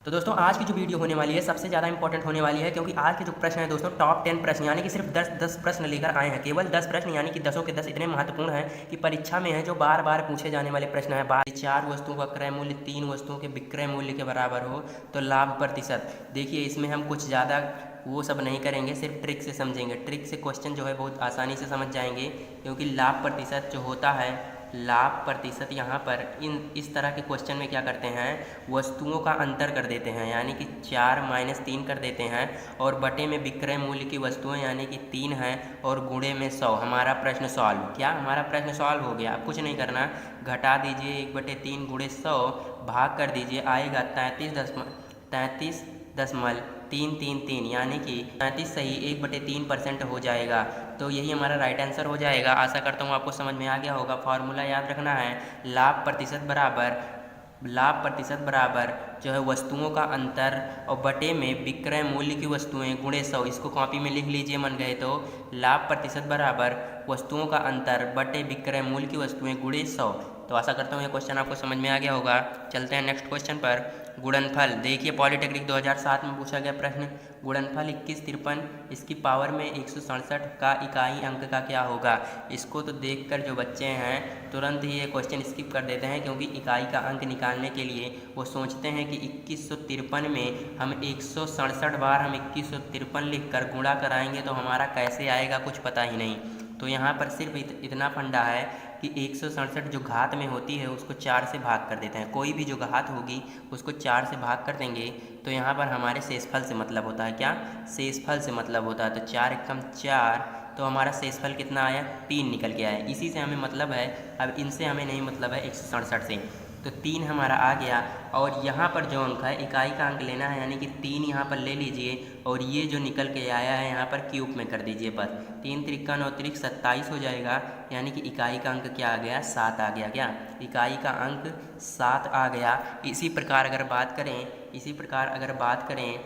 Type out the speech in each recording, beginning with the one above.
तो दोस्तों आज की जो वीडियो होने वाली है सबसे ज़्यादा इंपॉर्टेंट होने वाली है, क्योंकि आज के जो प्रश्न है दोस्तों टॉप 10 प्रश्न यानी कि सिर्फ 10 प्रश्न लेकर आए हैं। केवल 10 प्रश्न यानी कि 10 के 10 इतने महत्वपूर्ण हैं कि परीक्षा में है जो बार बार पूछे जाने वाले प्रश्न है। 4 वस्तुओं का क्रय मूल्य 3 वस्तुओं के विक्रय मूल्य के बराबर हो तो लाभ प्रतिशत। देखिए इसमें हम कुछ ज़्यादा वो सब नहीं करेंगे, सिर्फ ट्रिक से समझेंगे। ट्रिक से क्वेश्चन जो है बहुत आसानी से समझ जाएंगे, क्योंकि लाभ प्रतिशत जो होता है, लाभ प्रतिशत यहाँ पर इस तरह के क्वेश्चन में क्या करते हैं, वस्तुओं का अंतर कर देते हैं यानी कि 4 - 3 कर देते हैं, और बटे में विक्रय मूल्य की वस्तुएं यानी कि 3 हैं, और गुणे में 100। हमारा प्रश्न सॉल्व। क्या हमारा प्रश्न सॉल्व हो गया। अब कुछ नहीं करना, घटा दीजिए 1/3 गुणे 100 भाग कर दीजिए, आएगा 33.333 यानी कि 33 सही 1/3% हो जाएगा। तो यही हमारा राइट आंसर हो जाएगा। आशा करता हूँ आपको समझ में आ गया होगा। फॉर्मूला याद रखना है, लाभ प्रतिशत बराबर जो है वस्तुओं का अंतर और बटे में विक्रय मूल्य की वस्तुएं गुणे 100। इसको कॉपी में लिख लीजिए मन गए तो। लाभ प्रतिशत बराबर वस्तुओं का अंतर बटे विक्रय मूल्य की वस्तुएं गुणे 100। तो आशा करता हूँ ये क्वेश्चन आपको समझ में आ गया होगा। चलते हैं नेक्स्ट क्वेश्चन पर। गुणनफल। देखिए पॉलिटेक्निक 2007 में पूछा गया प्रश्न, गुणनफल 2153 इसकी पावर में 167 का इकाई अंक का क्या होगा। इसको तो देखकर जो बच्चे हैं तुरंत ही ये क्वेश्चन स्किप कर देते हैं, क्योंकि इकाई का अंक निकालने के लिए वो सोचते हैं कि 2153 में हम 167 बार हम 2153 लिख कर गुणा कराएंगे तो हमारा कैसे आएगा, कुछ पता ही नहीं। तो यहाँ पर सिर्फ इतना फंडा है कि 167 जो घात में होती है उसको 4 से भाग कर देते हैं। कोई भी जो घात होगी उसको 4 से भाग कर देंगे तो यहाँ पर हमारे शेषफल से मतलब होता है। क्या शेषफल से मतलब होता है। तो 4 एकम 4, तो हमारा शेषफल कितना आया, 3 निकल के आया। इसी से हमें मतलब है। अब इनसे हमें नहीं मतलब है 167 से, तो 3 हमारा आ गया। और यहाँ पर जो अंक है इकाई का अंक लेना है, यानी कि 3 यहाँ पर ले लीजिए, और ये जो निकल के आया है यहाँ पर क्यूब में कर दीजिए बस। 3 त्रिका 9 त्रिक 27 हो जाएगा, यानी कि इकाई का अंक क्या आ गया, 7 आ गया। क्या इकाई का अंक 7 आ गया। इसी प्रकार अगर बात करें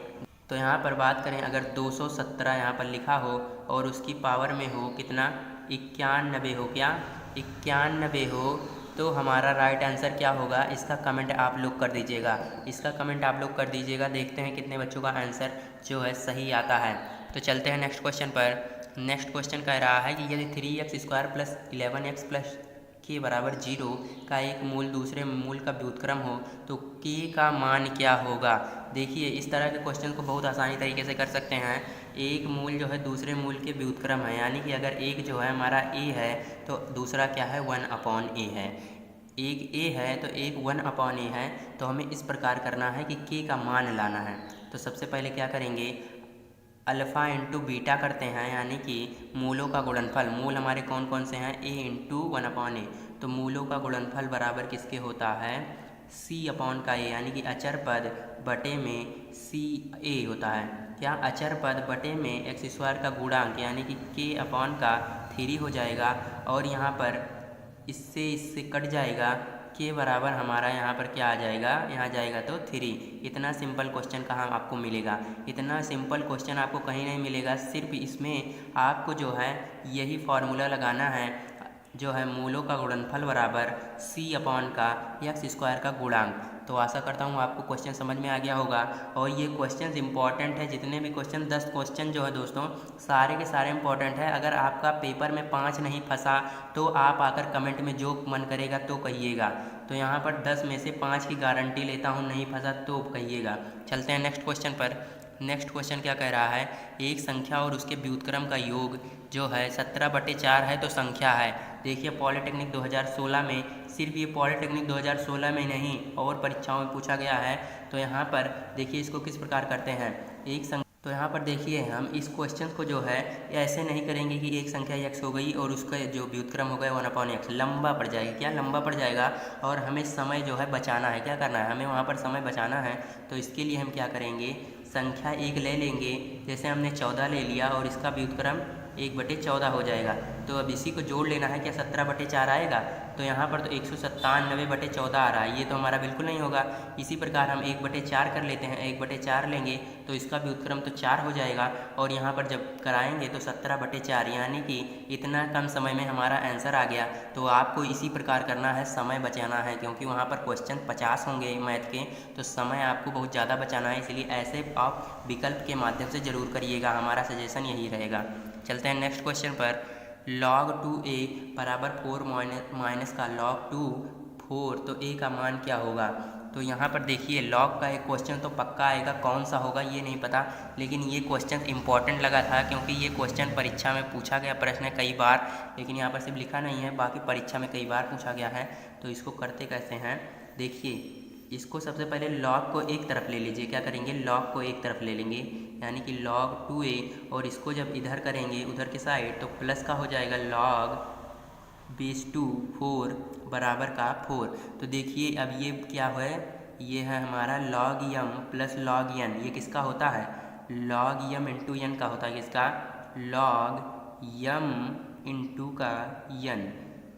तो यहाँ पर बात करें, अगर 217 यहाँ पर लिखा हो और उसकी पावर में हो कितना, 91 हो। क्या 91 हो, तो हमारा राइट आंसर क्या होगा। इसका कमेंट आप लोग कर दीजिएगा। देखते हैं कितने बच्चों का आंसर जो है सही आता है। तो चलते हैं नेक्स्ट क्वेश्चन पर। नेक्स्ट क्वेश्चन कह रहा है कि यदि 3x² + 11x + के बराबर 0 का एक मूल दूसरे मूल का व्युत्क्रम हो तो k का मान क्या होगा। देखिए इस तरह के क्वेश्चन को बहुत आसानी तरीके से कर सकते हैं। एक मूल जो है दूसरे मूल के व्युत्क्रम है, यानी कि अगर एक जो है हमारा a है तो दूसरा क्या है, 1/a है। एक a है तो एक 1/a है। तो हमें इस प्रकार करना है कि k का मान लाना है। तो सबसे पहले क्या करेंगे, अल्फ़ा इंटू बीटा करते हैं, यानी कि मूलों का गुणनफल। मूल हमारे कौन कौन से हैं, a इंटू 1/a। तो मूलों का गुणनफल बराबर किसके होता है, c/a, यानी कि अचर पद बटे में ca होता है। क्या अचर पद बटे में x² का गुणांक यानी कि k/3 हो जाएगा, और यहाँ पर इससे कट जाएगा, के बराबर हमारा यहाँ पर क्या आ जाएगा, यहाँ जाएगा तो 3। इतना सिंपल क्वेश्चन कहाँ आपको मिलेगा, इतना सिंपल क्वेश्चन आपको कहीं नहीं मिलेगा। सिर्फ इसमें आपको जो है यही फार्मूला लगाना है, जो है मूलों का गुणनफल बराबर c/x² का गुणांक। तो आशा करता हूँ आपको क्वेश्चन समझ में आ गया होगा। और ये क्वेश्चन इंपॉर्टेंट है, जितने भी क्वेश्चन 10 क्वेश्चन जो है दोस्तों सारे के सारे इंपॉर्टेंट है। अगर आपका पेपर में 5 नहीं फंसा तो आप आकर कमेंट में जो मन करेगा तो कहिएगा। तो यहाँ पर 10 में से 5 की गारंटी लेता हूँ, नहीं फंसा तो कहिएगा। चलते हैं नेक्स्ट क्वेश्चन पर। नेक्स्ट क्वेश्चन क्या कह रहा है, एक संख्या और उसके व्युत्क्रम का योग जो है 17/4 है तो संख्या है। देखिए पॉलिटेक्निक 2016 में, सिर्फ ये पॉलिटेक्निक 2016 में नहीं और परीक्षाओं में पूछा गया है। तो यहाँ पर देखिए इसको किस प्रकार करते हैं, तो यहाँ पर देखिए हम इस क्वेश्चन को जो है ऐसे नहीं करेंगे कि एक संख्या x हो गई और उसका जो व्युत्क्रम हो गया 1/x, लंबा पड़ जाएगा। क्या लंबा पड़ जाएगा, और हमें समय जो है बचाना है। क्या करना है, हमें वहाँ पर समय बचाना है। तो इसके लिए हम क्या करेंगे, संख्या 1 ले लेंगे। जैसे हमने 14 ले लिया और इसका व्युत्क्रम 1/14 हो जाएगा। तो अब इसी को जोड़ लेना है। क्या 17/4 आएगा? तो यहाँ पर तो 197/14 आ रहा है, ये तो हमारा बिल्कुल नहीं होगा। इसी प्रकार हम 1/4 कर लेते हैं, 1/4 लेंगे तो इसका भी उत्क्रम तो 4 हो जाएगा, और यहाँ पर जब कराएंगे तो 17/4, यानी कि इतना कम समय में हमारा आंसर आ गया। तो आपको इसी प्रकार करना है, समय बचाना है, क्योंकि वहाँ पर क्वेश्चन 50 होंगे मैथ के, तो समय आपको बहुत ज़्यादा बचाना है। इसलिए ऐसे आप विकल्प के माध्यम से ज़रूर करिएगा, हमारा सजेशन यही रहेगा। चलते हैं नेक्स्ट क्वेश्चन पर। log 2a बराबर 4 माइनस का log 2 4, तो a का मान क्या होगा? तो यहाँ पर देखिए log का एक क्वेश्चन तो पक्का आएगा, कौन सा होगा ये नहीं पता, लेकिन ये क्वेश्चन इंपॉर्टेंट लगा था, क्योंकि ये क्वेश्चन परीक्षा में पूछा गया प्रश्न है कई बार, लेकिन यहाँ पर सिर्फ लिखा नहीं है, बाकी परीक्षा में कई बार पूछा गया है। तो इसको करते कैसे हैं, देखिए इसको सबसे पहले log को एक तरफ ले लीजिए। क्या करेंगे, log को एक तरफ ले लेंगे, यानी कि log 2a, और इसको जब इधर करेंगे उधर के साइड, तो प्लस का हो जाएगा log बेस 2 4 बराबर का 4। तो देखिए अब ये क्या है, ये है हमारा log m plus log n। ये किसका होता है, log m इंटू n का होता है, किसका, log m इंटू का n,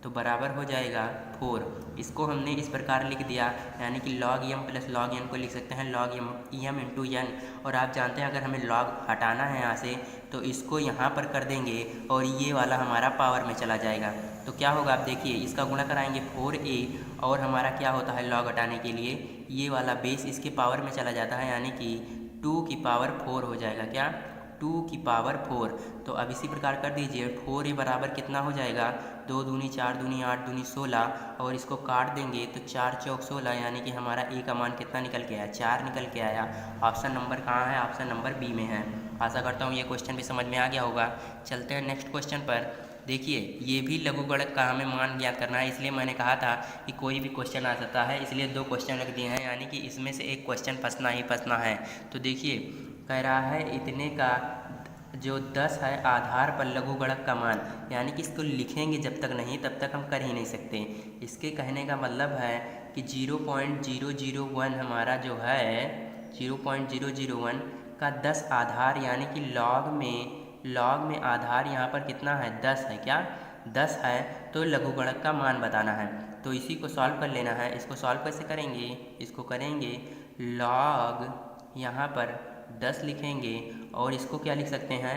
तो बराबर हो जाएगा 4। इसको हमने इस प्रकार लिख दिया, यानी कि log m plus log n को लिख सकते हैं log m इंटू n। और आप जानते हैं अगर हमें log हटाना है यहाँ से, तो इसको यहाँ पर कर देंगे और ये वाला हमारा पावर में चला जाएगा। तो क्या होगा, आप देखिए इसका गुणा कराएंगे 4a, और हमारा क्या होता है log हटाने के लिए, ये वाला बेस इसके पावर में चला जाता है, यानी कि 2 की पावर 4 हो जाएगा। क्या, 2 की पावर 4। तो अब इसी प्रकार कर दीजिए, 4a बराबर कितना हो जाएगा, 2 दूनी 4 दूनी 8 दूनी 16, और इसको काट देंगे तो 4 चौक 16, यानी कि हमारा a का मान कितना निकल के आया, 4 निकल के आया। ऑप्शन नंबर कहाँ है, ऑप्शन नंबर बी में है। आशा करता हूँ ये क्वेश्चन भी समझ में आ गया होगा। चलते हैं नेक्स्ट क्वेश्चन पर। देखिए ये भी लघुगणक का हमें मान ज्ञात करना है, इसलिए मैंने कहा था कि कोई भी क्वेश्चन आ सकता है, इसलिए 2 क्वेश्चन रख दिए हैं, यानी कि इसमें से एक क्वेश्चन फंसना ही फंसना है। तो देखिए कह रहा है इतने का जो 10 है आधार पर लघुगणक का मान, यानी कि इसको लिखेंगे जब तक नहीं तब तक हम कर ही नहीं सकते। इसके कहने का मतलब है कि 0.001 हमारा जो है 0.001 का 10 आधार, यानी कि लॉग में आधार यहाँ पर कितना है, 10 है। क्या, 10 है, तो लघुगणक का मान बताना है। तो इसी को सॉल्व कर लेना है। इसको सॉल्व कैसे करेंगे, इसको करेंगे log यहाँ पर 10 लिखेंगे, और इसको क्या लिख सकते हैं,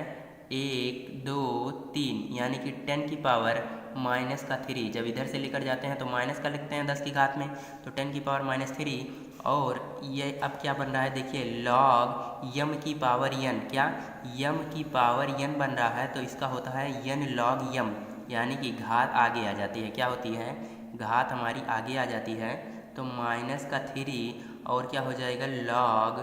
1 2 3, यानी कि 10 की पावर माइनस का 3। जब इधर से लेकर जाते हैं तो माइनस का लिखते हैं 10 की घात में, तो 10 की पावर -3। और ये अब क्या बन रहा है, देखिए log m की पावर n। क्या, m की पावर n बन रहा है, तो इसका होता है n log m, यानी कि घात आगे आ जाती है। क्या होती है, घात हमारी आगे आ जाती है। तो माइनस का 3, और क्या हो जाएगा log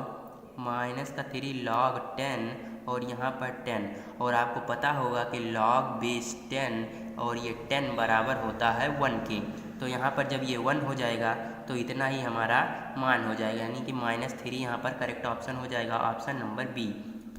-3 log 10, और यहाँ पर 10। और आपको पता होगा कि log बेस 10 और ये 10 बराबर होता है 1 के। तो यहाँ पर जब ये 1 हो जाएगा तो इतना ही हमारा मान हो जाएगा, यानी कि -3 यहाँ पर करेक्ट ऑप्शन हो जाएगा, ऑप्शन नंबर बी।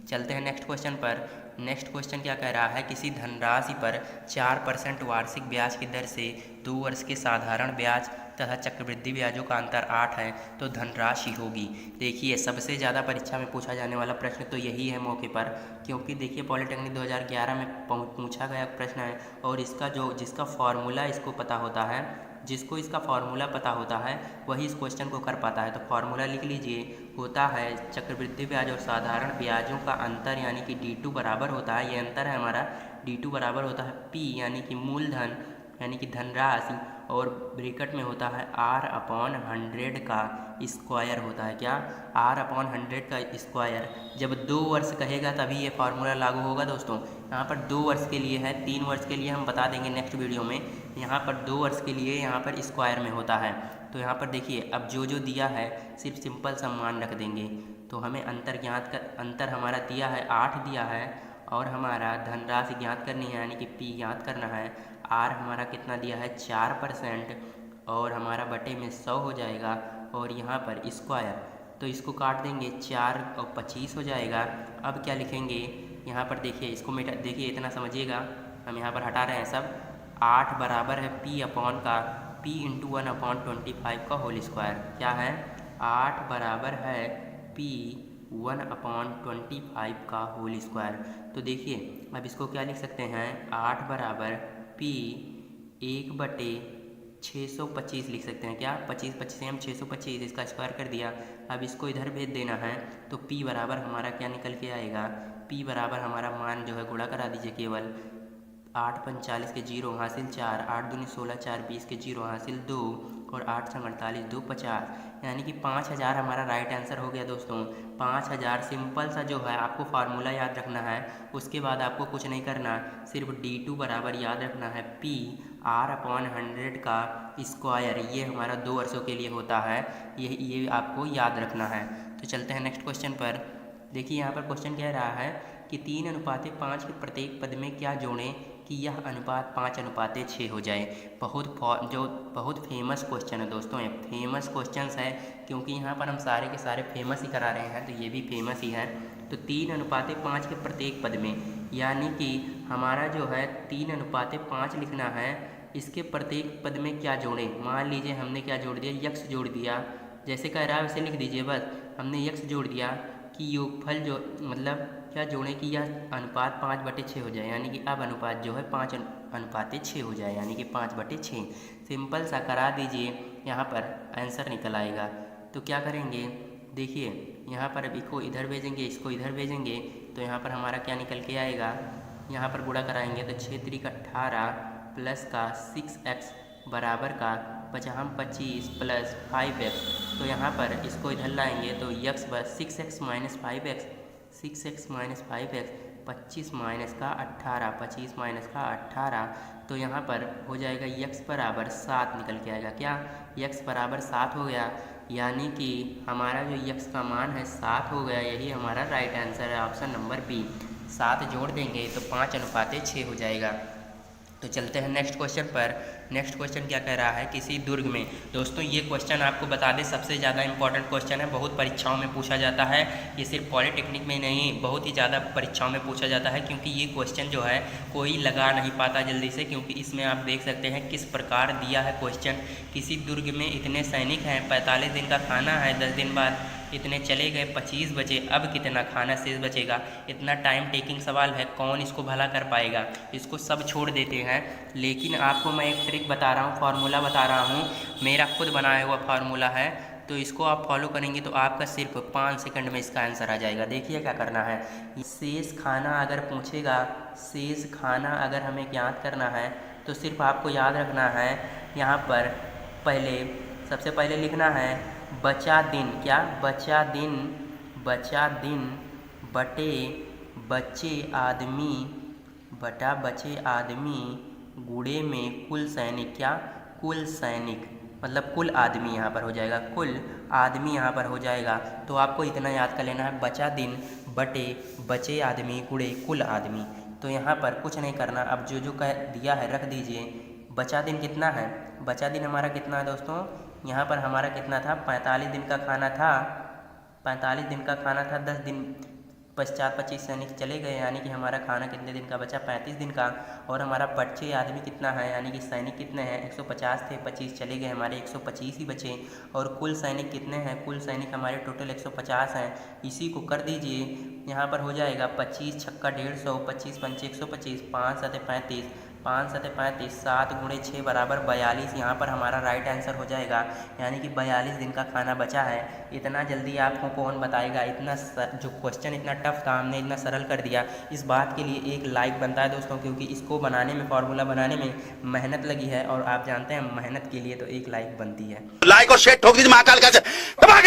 चलते हैं नेक्स्ट क्वेश्चन पर। नेक्स्ट क्वेश्चन क्या कह रहा है, किसी धनराशि पर 4% वार्षिक ब्याज की दर से 2 वर्ष के साधारण ब्याज तथा चक्रवृद्धि ब्याजों का अंतर 8 है, तो धनराशि होगी। देखिए सबसे ज़्यादा परीक्षा में पूछा जाने वाला प्रश्न तो यही है मौके पर, क्योंकि देखिए पॉलिटेक्निक 2011 में पूछा गया प्रश्न है, और इसका जिसका फॉर्मूला इसको पता होता है, जिसको इसका फार्मूला पता होता है वही इस क्वेश्चन को कर पाता है। तो फार्मूला लिख लीजिए, होता है चक्रवृद्धि ब्याज और साधारण ब्याजों का अंतर, यानी कि D2 बराबर होता है, ये अंतर है हमारा, D2 बराबर होता है P, यानी कि मूलधन, यानी कि धनराशि, और ब्रैकेट में होता है R/100 का स्क्वायर होता है। क्या, R/100 का स्क्वायर। जब 2 वर्ष कहेगा तभी ये फार्मूला लागू होगा दोस्तों। यहाँ पर 2 वर्ष के लिए है, 3 वर्ष के लिए हम बता देंगे नेक्स्ट वीडियो में। यहाँ पर 2 वर्ष के लिए यहाँ पर स्क्वायर में होता है। तो यहाँ पर देखिए अब जो दिया है सिर्फ सिंपल सा मान रख देंगे, तो हमें अंतर हमारा दिया है 8 दिया है, और हमारा धनराशि ज्ञात करनी है, यानी कि P ज्ञात करना है। R हमारा कितना दिया है 4%, और हमारा बटे में 100 हो जाएगा, और यहाँ पर स्क्वायर, तो इसको काट देंगे 4 और 25 हो जाएगा। अब क्या लिखेंगे यहाँ पर, देखिए इसको देखिए इतना समझिएगा, हम यहाँ पर हटा रहे हैं सब। 8 बराबर है P इंटू 1/25 का होल स्क्वायर। क्या है, 8 बराबर है P 1/25 का होल स्क्वायर। तो देखिए अब इसको क्या लिख सकते हैं, 8 बराबर P 1/625 लिख सकते हैं। क्या 25 25 से हम 625, इसका स्क्वायर कर दिया। अब इसको इधर भेज देना है तो P बराबर हमारा क्या निकल के आएगा, P बराबर हमारा मान जो है गुणा करा दीजिए केवल। 8 45 के 0 हासिल 4, 8 दूनी 16, 4 20 के 0 हासिल 2 और 8 संग 48, 2 50, यानी कि 5000 हमारा राइट आंसर हो गया दोस्तों। 5000 सिंपल सा जो है आपको फार्मूला याद रखना है, उसके बाद आपको कुछ नहीं करना, सिर्फ D2 बराबर याद रखना है P R/100 का स्क्वायर, ये हमारा 2 वर्षों के लिए होता है, ये आपको याद रखना है। तो चलते हैं नेक्स्ट क्वेश्चन पर। देखिए यहाँ पर क्वेश्चन कह रहा है कि 3:5 के प्रत्येक पद में क्या जोड़ें कि यह अनुपात 5:6 हो जाए। बहुत फेमस क्वेश्चन है दोस्तों, ये फेमस क्वेश्चन है क्योंकि यहाँ पर हम सारे के सारे फेमस ही करा रहे हैं, तो ये भी फेमस ही है। तो 3:5 के प्रत्येक पद में, यानी कि हमारा जो है 3:5 लिखना है, इसके प्रत्येक पद में क्या जोड़ें। मान लीजिए हमने क्या जोड़ दिया, यक्स जोड़ दिया, जैसे कह रहा है वैसे लिख दीजिए, बस हमने यक्स जोड़ दिया कि योगफल जो मतलब क्या जोड़ें कि यह अनुपात 5/6 हो जाए, यानी कि अब अनुपात जो है 5:6 हो जाए, यानी कि 5/6। सिंपल सा करा दीजिए, यहाँ पर आंसर निकल आएगा। तो क्या करेंगे, देखिए यहाँ पर अब इसको इधर भेजेंगे, इसको इधर भेजेंगे, तो यहाँ पर हमारा क्या निकल के आएगा, यहाँ पर गुणा कराएंगे तो 6 3 18 प्लस का 6x बराबर का 25 प्लस 5x। तो यहाँ पर इसको इधर लाएंगे तो यक्स बस 6x minus 5x, 6x minus 5x, 25 minus का 18, 25 माइनस का 18, तो यहाँ पर हो जाएगा यक्स बराबर 7 निकल के आएगा। क्या यक्स बराबर 7 हो गया, यानी कि हमारा जो यक्स का मान है 7 हो गया, यही हमारा राइट आंसर है, ऑप्शन नंबर बी। 7 जोड़ देंगे तो 5:6 हो जाएगा। तो चलते हैं नेक्स्ट क्वेश्चन पर। नेक्स्ट क्वेश्चन क्या कह रहा है, किसी दुर्ग में, दोस्तों ये क्वेश्चन आपको बता दें सबसे ज़्यादा इंपॉर्टेंट क्वेश्चन है, बहुत परीक्षाओं में पूछा जाता है, ये सिर्फ पॉलिटेक्निक में नहीं बहुत ही ज़्यादा परीक्षाओं में पूछा जाता है, क्योंकि ये क्वेश्चन जो है कोई लगा नहीं पाता जल्दी से, क्योंकि इसमें आप देख सकते हैं किस प्रकार दिया है क्वेश्चन। किसी दुर्ग में इतने सैनिक हैं, 45 दिन का खाना है, 10 दिन बाद इतने चले गए, 25 बचे, अब कितना खाना शेष बचेगा। इतना टाइम टेकिंग सवाल है, कौन इसको भला कर पाएगा, इसको सब छोड़ देते हैं। लेकिन आपको मैं एक ट्रिक बता रहा हूँ, फार्मूला बता रहा हूँ, मेरा खुद बनाया हुआ फार्मूला है, तो इसको आप फॉलो करेंगे तो आपका सिर्फ 5 सेकंड में इसका आंसर आ जाएगा। देखिए क्या करना है, शेष खाना अगर पूछेगा, शेष खाना अगर हमें ज्ञात करना है तो सिर्फ आपको याद रखना है, यहाँ पर सबसे पहले लिखना है बचा दिन। क्या बचा दिन, बचा दिन बटे बचे आदमी बटा बचे आदमी गुणे में कुल सैनिक। क्या कुल सैनिक मतलब कुल आदमी यहाँ पर हो जाएगा, कुल आदमी यहाँ पर हो जाएगा। तो आपको इतना याद कर लेना है, बचा दिन बटे बचे आदमी गुणे कुल आदमी। तो यहाँ पर कुछ नहीं करना, अब जो कह दिया है रख दीजिए। बचा दिन कितना है, बचा दिन हमारा कितना है दोस्तों, यहाँ पर हमारा कितना था, 45 दिन का खाना था, 45 दिन का खाना था, 10 दिन पश्चात 25 सैनिक चले गए, यानी कि हमारा खाना कितने दिन का बचा, 35 दिन का। और हमारा बच्चे आदमी कितना है, यानी कि सैनिक कितने हैं, 150 थे, 25 चले गए, हमारे 125 ही बचे। और कुल सैनिक कितने हैं, कुल सैनिक हमारे टोटल 150 हैं। इसी को कर दीजिए, यहाँ पर हो जाएगा 25 छक्का 150, 25 पंचे 125, 5 7 35, 5 7 35, 7 गुणे 6 बराबर 42। यहाँ पर हमारा राइट आंसर हो जाएगा, यानी कि 42 दिन का खाना बचा है। इतना जल्दी आपको कौन बताएगा, इतना जो क्वेश्चन इतना टफ था हमने इतना सरल कर दिया। इस बात के लिए एक लाइक बनता है दोस्तों, क्योंकि इसको बनाने में, फार्मूला बनाने में मेहनत लगी है, और आप जानते हैं मेहनत के लिए तो एक लाइक बनती है। लाइक और शेयर ठोक दीजिए, महाकाल का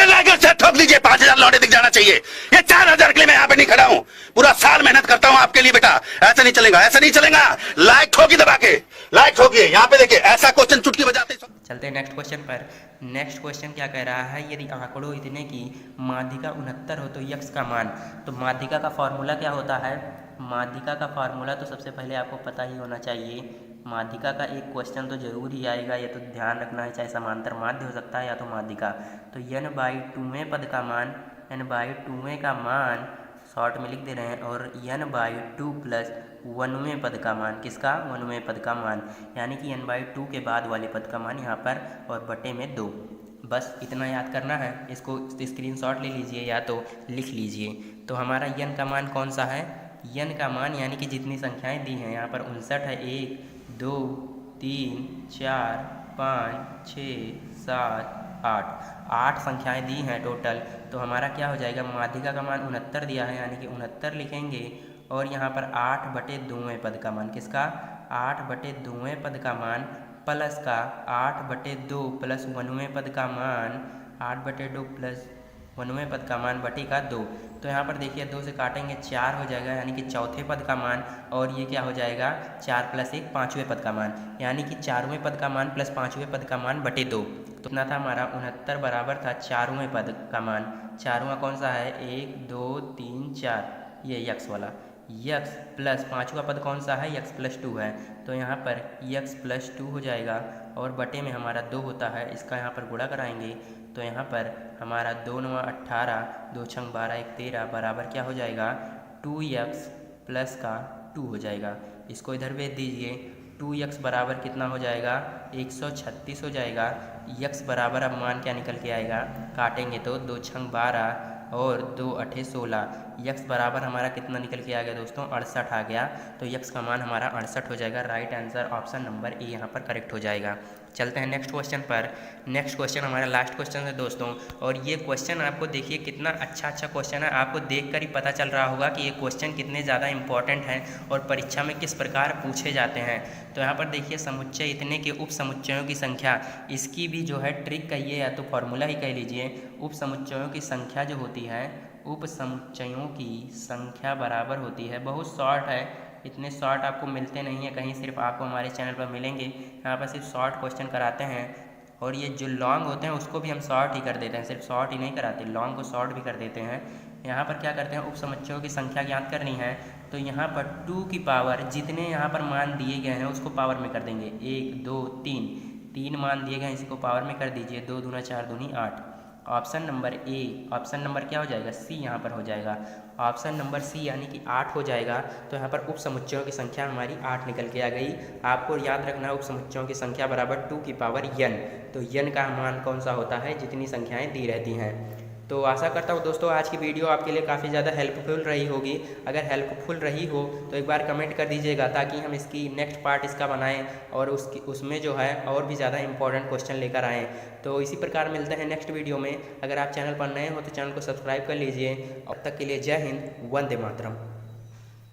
लाइक और शेयर ठोक दीजिए, 5000 लौटे दिख जाना चाहिए। ये 4000 के लिए मैं यहाँ पे नहीं खड़ा हूँ, पूरा साल मेहनत करता हूँ आपके लिए बेटा, ऐसा नहीं चलेगा, ऐसा नहीं चलेगा। लाइक ठोकी दबा के, लाइक ठोकिए, यहाँ पे देखिए ऐसा क्वेश्चन चुटकी बजाते। चलते हैं नेक्स्ट क्वेश्चन पर। नेक्स्ट क्वेश्चन क्या कह रहा है, यदि आंकड़ों इतने की माध्यिका 69 हो तो यक्स का मान। तो माध्यिका का फॉर्मूला क्या होता है, माध्यिका का फार्मूला तो सबसे पहले आपको पता ही होना चाहिए। माध्यिका का एक क्वेश्चन तो जरूर ही आएगा, ये तो ध्यान रखना है, चाहे समांतर माध्य हो सकता है या तो माध्यिका। तो n/2वें पद का मान, n/2वें का मान शॉर्ट में लिख दे रहे हैं, और n/2 प्लस 1वें पद का मान, किसका, 1वें पद का मान, यानी कि n/2 के बाद वाले पद का मान यहाँ पर, और बटे में 2। बस इतना याद करना है, इसको स्क्रीनशॉट ले लीजिए या तो लिख लीजिए। तो हमारा n का मान कौन सा है, n का मान यानी कि जितनी संख्याएं दी हैं यहाँ पर 59 है, 1 2 3 4 5 6 7 8 8 संख्याएं दी हैं टोटल। तो हमारा क्या हो जाएगा, माध्यिका का मान 69 दिया है, यानी कि 69 लिखेंगे। और यहाँ पर 8/2वें पद का मान, किसका, 8/2वें पद का मान प्लस का 8/2 प्लस 1वें पद का मान, 8/2 प्लस 1वें पद का मान बटे का 2। तो यहाँ पर देखिए 2 से काटेंगे 4 हो जाएगा, यानी कि चौथे पद का मान। और ये क्या हो जाएगा, 4 + 1 5वें पद का मान, यानी कि 4वें पद का मान प्लस 5वें पद का मान बटे 2। तो इतना था हमारा 69 बराबर था 4वें पद का मान। 4वां कौन सा है, 1 2 3 4, ये यक्स वाला। यक्स प्लस 5वां पद कौन सा है, यक्स + 2 है। तो यहाँ पर यक्स + 2 हो जाएगा और बटे में हमारा 2 होता है, इसका यहाँ पर गुणा कराएंगे। तो यहाँ पर हमारा 2 9 18, 2 6 12 1 13 बराबर क्या हो जाएगा, 2x प्लस का 2 हो जाएगा। इसको इधर भेज दीजिए। 2x बराबर कितना हो जाएगा, 136 हो जाएगा। x बराबर अब मान क्या निकल के आएगा, काटेंगे तो 2 6 12 और 2 8 16। यक्स बराबर हमारा कितना निकल के आ गया दोस्तों, 68 आ गया। तो यक्स का मान हमारा 68 हो जाएगा। Right answer option number A यहाँ पर करेक्ट हो जाएगा। चलते हैं नेक्स्ट क्वेश्चन पर। नेक्स्ट क्वेश्चन हमारा लास्ट क्वेश्चन है दोस्तों, और ये क्वेश्चन आपको देखिए कितना अच्छा क्वेश्चन है। आपको देखकर ही पता चल रहा होगा कि ये क्वेश्चन कितने ज़्यादा इंपॉर्टेंट हैं और परीक्षा में किस प्रकार पूछे जाते हैं। तो यहाँ पर देखिए समुच्चय इतने के उप समुच्चयों की संख्या, इसकी भी जो है ट्रिक कहिए या तो फॉर्मूला ही कह लीजिए। उप समुच्चयों की संख्या जो होती है, उप समुच्चयों की संख्या बराबर होती है, बहुत शॉर्ट है, इतने शॉर्ट आपको मिलते नहीं हैं कहीं, सिर्फ आपको हमारे चैनल पर मिलेंगे। यहाँ पर सिर्फ शॉर्ट क्वेश्चन कराते हैं, और ये जो लॉन्ग होते हैं उसको भी हम शॉर्ट ही कर देते हैं, सिर्फ शॉर्ट ही नहीं कराते, लॉन्ग को शॉर्ट भी कर देते हैं। यहाँ पर क्या करते हैं, उप समुच्चयों की संख्या ज्ञात करनी है। तो यहाँ पर 2 की पावर, जितने यहाँ पर मान दिए गए हैं उसको पावर में कर देंगे। 1 2 3 मान दिए गए हैं, इसी को पावर में कर दीजिए। 2 दूना 4 दूनी 8। Option number A, option number क्या हो जाएगा, सी यहाँ पर हो जाएगा। ऑप्शन नंबर सी यानी कि 8 हो जाएगा। तो यहाँ पर उप समुच्चयों की संख्या हमारी 8 निकल के आ गई। आपको याद रखना है उप समुच्चयों की संख्या बराबर 2 की पावर n। तो n का मान कौन सा होता है, जितनी संख्याएं दी रहती हैं। तो आशा करता हूँ दोस्तों आज की वीडियो आपके लिए काफ़ी ज़्यादा हेल्पफुल रही होगी। अगर हेल्पफुल रही हो तो एक बार कमेंट कर दीजिएगा, ताकि हम इसकी नेक्स्ट पार्ट इसका बनाएं और उसमें जो है और भी ज़्यादा इंपॉर्टेंट क्वेश्चन लेकर आएँ। तो इसी प्रकार मिलते हैं नेक्स्ट वीडियो में। अगर आप चैनल पर नए हो तो चैनल को सब्सक्राइब कर लीजिए। अब तक के लिए जय हिंद, वंदे मातरम।